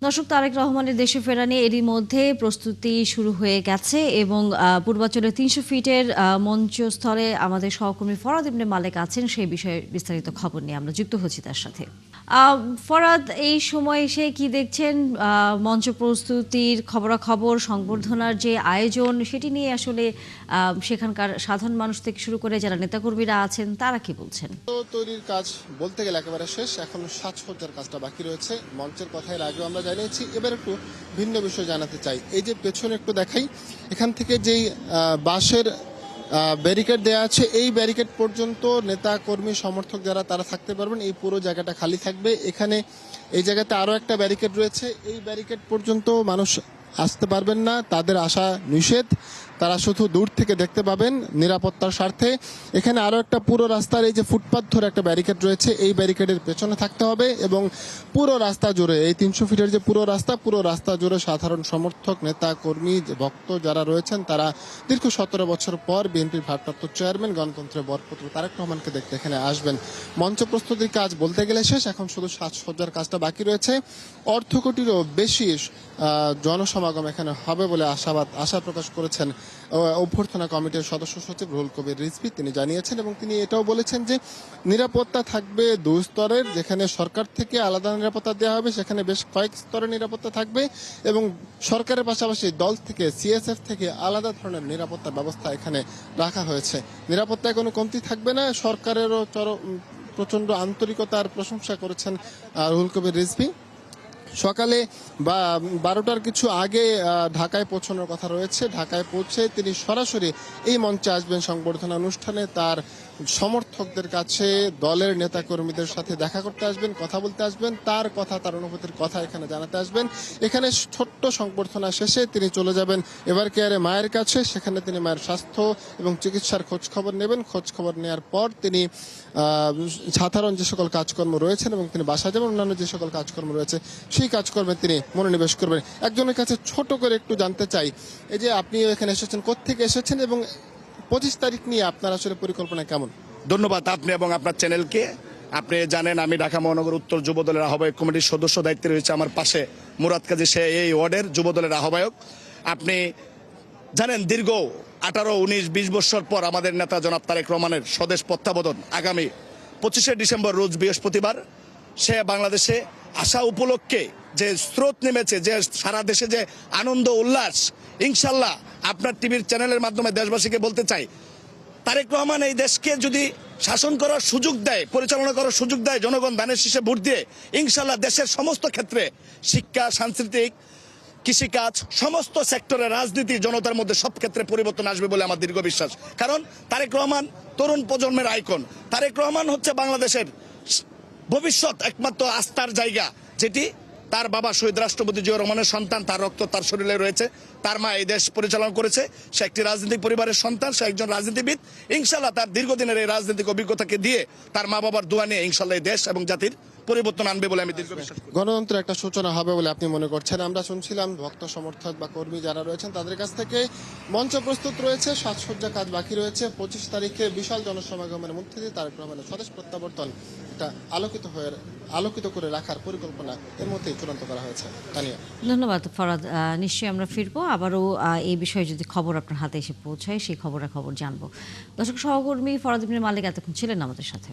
দর্শক, তারেক রহমানের দেশে ফেরা নিয়ে এরই মধ্যে প্রস্তুতি শুরু হয়ে গেছে এবং পূর্বাঞ্চলের ৩০০ ফিটের মঞ্চস্থলে আমাদের সহকর্মী ফরাদ ইবনে মালেক আছেন। সেই বিষয়ে বিস্তারিত খবর নিয়ে আমরা যুক্ত হচ্ছি তার সাথে। ফরাদ, এই সময় এসে কি দেখছেন? মঞ্চ প্রস্তুতির খবরাখবর, সংবর্ধনার যে আয়োজন, সেটি নিয়ে আসলে সেখানকার সাধারণ মানুষ থেকে শুরু করে যারা নেতাকর্মীরা আছেন তারা কি বলছেন? তৈরির কাজ বলতে গেলে একেবারে শেষ, এখন সাজসজ্জার কাজটা বাকি রয়েছে। মঞ্চের কথা এর আগেও আমরা জানিয়েছি, এবার একটু ভিন্ন বিষয় জানাতে চাই। এই যে পেছনে একটু দেখাই, এখান থেকে যেই বাঁশের ব্যারিকেড দেওয়া আছে, এই ব্যারিকেড পর্যন্ত নেতা কর্মী সমর্থক যারা তারা থাকতে পারবেন। এই পুরো জায়গাটা খালি থাকবে। এখানে এই জায়গাতে আরও একটা ব্যারিকেড রয়েছে, এই ব্যারিকেড পর্যন্ত মানুষ আসতে পারবেন না, তাদের আসা নিষেধ। তারা শুধু দূর থেকে দেখতে পাবেন নিরাপত্তার স্বার্থে। এখানে আরও একটা পুরো রাস্তার এই যে ফুটপাথ ধরে একটা ব্যারিকেড রয়েছে, এই ব্যারিকেডের পেছনে থাকতে হবে এবং পুরো রাস্তা জুড়ে এই ৩০০ ফিটের যে পুরো রাস্তা জুড়ে সাধারণ সমর্থক, নেতা কর্মী, ভক্ত যারা রয়েছেন তারা দীর্ঘ ১৭ বছর পর বিএনপির ভারপ্রাপ্ত চেয়ারম্যান, গণতন্ত্রের বরপুত্র তারেক রহমানকে দেখতে এখানে আসবেন। মঞ্চ প্রস্তুতির কাজ বলতে গেলে শেষ, এখন শুধু সাজসজ্জার কাজটা বাকি রয়েছে। অর্ধ কোটিরও বেশি জনসমাগম এখানে হবে বলে আশা প্রকাশ করেছেন অভ্যর্থনা কমিটির সদস্য সচিব রুহুল কবির রিজভী। তিনি জানিয়েছেন এবং তিনি এটাও বলেছেন যে নিরাপত্তা থাকবে ২ স্তরের। যেখানে সরকার থেকে আলাদা নিরাপত্তা দেওয়া হবে, সেখানে বেশ কয়েক স্তরের নিরাপত্তা থাকবে এবং সরকারের পাশাপাশি দল থেকে, সিএসএফ থেকে আলাদা ধরনের নিরাপত্তা ব্যবস্থা এখানে রাখা হয়েছে। নিরাপত্তায় কোনো কমতি থাকবে না। সরকারেরও প্রচন্ড আন্তরিকতার প্রশংসা করেছেন রুহুল কবির রিজভী। সকালে ১২টার কিছু আগে ঢাকায় পৌঁছানোর কথা রয়েছে। ঢাকায় পৌঁছে তিনি সরাসরি এই মঞ্চে আসবেন সংবর্ধনা অনুষ্ঠানে। তার সমর্থকদের কাছে, দলের নেতাকর্মীদের সাথে দেখা করতে আসবেন, কথা বলতে আসবেন, তার কথা, তার অনুভূতির কথা এখানে জানাতে আসবেন। এখানে ছোট্ট সংবর্ধনা শেষে তিনি চলে যাবেন এভার কেয়ারে মায়ের কাছে। সেখানে তিনি মায়ের স্বাস্থ্য এবং চিকিৎসার খোঁজখবর নেবেন। খোঁজখবর নেওয়ার পর তিনি সাধারণ যে সকল কাজকর্ম রয়েছেন এবং তিনি বাসা যাবেন, অন্যান্য যে সকল কাজকর্ম রয়েছে সেই কাজকর্মে তিনি মনোনিবেশ করবেন। একজনের কাছে ছোট করে একটু জানতে চাই, এই যে আপনি এখানে এসেছেন, কোত্থেকে এসেছেন এবং ২৫ তারিখ নিয়ে আপনার আসলে পরিকল্পনা কেমন? ধন্যবাদ আপনি এবং আপনার চ্যানেলকে। আপনি জানেন আমি ঢাকা মহানগর উত্তর যুবদলের আহ্বায়ক কমিটির সদস্য দায়িত্বে রয়েছে। আমার পাশে মুরাদ কাজী, সে এই ওয়ার্ডের যুবদলের আহ্বায়ক। আপনি জানেন দীর্ঘ ১৮, ১৯, ২০ বছর পর আমাদের নেতা জনাব তারেক রহমানের স্বদেশ প্রত্যাবর্তন আগামী ২৫শে ডিসেম্বর রোজ বৃহস্পতিবার। সে বাংলাদেশে আসা উপলক্ষে যে স্রোত নেমেছে, যে সারা দেশে যে আনন্দ উল্লাস, ইনশাল্লাহ আপনার টিভির চ্যানেলের মাধ্যমে দেশবাসীকে বলতে চাই, তারেক রহমান এই দেশকে যদি শাসন করার সুযোগ দেয়, পরিচালনা করার সুযোগ দেয়, জনগণ ধানের শীষে ভোট দিয়ে, ইনশাল্লাহ দেশের সমস্ত ক্ষেত্রে, শিক্ষা, সাংস্কৃতিক, কৃষিকাজ, সমস্ত সেক্টরে, রাজনীতি, জনতার মধ্যে সব ক্ষেত্রে পরিবর্তন আসবে বলে আমার দীর্ঘ বিশ্বাস। কারণ তারেক রহমান তরুণ প্রজন্মের আইকন। তারেক রহমান হচ্ছে বাংলাদেশের ভবিষ্যৎ একমাত্র আস্থার জায়গা, যেটি তার বাবা শহীদ রাষ্ট্রপতি জিয়াউর রহমানের সন্তান। তার রক্ত তার শরীরে রয়েছে। তার মা এই দেশ পরিচালনা করেছে। সে একটি রাজনৈতিক পরিবারের সন্তান, সে একজন রাজনীতিবিদ। ইনশাল্লাহ তার দীর্ঘদিনের এই রাজনৈতিক অভিজ্ঞতাকে দিয়ে, তার মা বাবার দোয়া নিয়ে ইনশাল্লাহ এই দেশ এবং জাতির পরিবর্তন আনবে বলে আমি দীর্ঘ বিশ্বাস করি। গণতন্ত্রের একটা সূচনা হবে বলে আপনি মনে করছেন? আমরা শুনছিলাম ভক্ত সমর্থক বা কর্মী যারা রয়েছেন তাদের কাছ থেকে মঞ্চ প্রস্তুত রয়েছে, সাজসজ্জা কাজ বাকি রয়েছে। ২৫ তারিখে বিশাল জনসমাগমের মধ্যে দিয়ে তারেক রহমানের স্বদেশ প্রত্যাবর্তন এটা আলোকিত করে রাখার পরিকল্পনা এর মধ্যেই চূড়ান্ত করা হয়েছে। তানিয়া, ধন্যবাদ ফরাদ। নিশ্চয়ই আমরা ফিরবো আবারও এই বিষয়ে যদি খবর আপনার হাতে এসে পৌঁছায়, সেই খবর জানবো। দর্শক, সহকর্মী ফরাদ ইবনে মালেক এতক্ষণ ছিলেন আমাদের সাথে।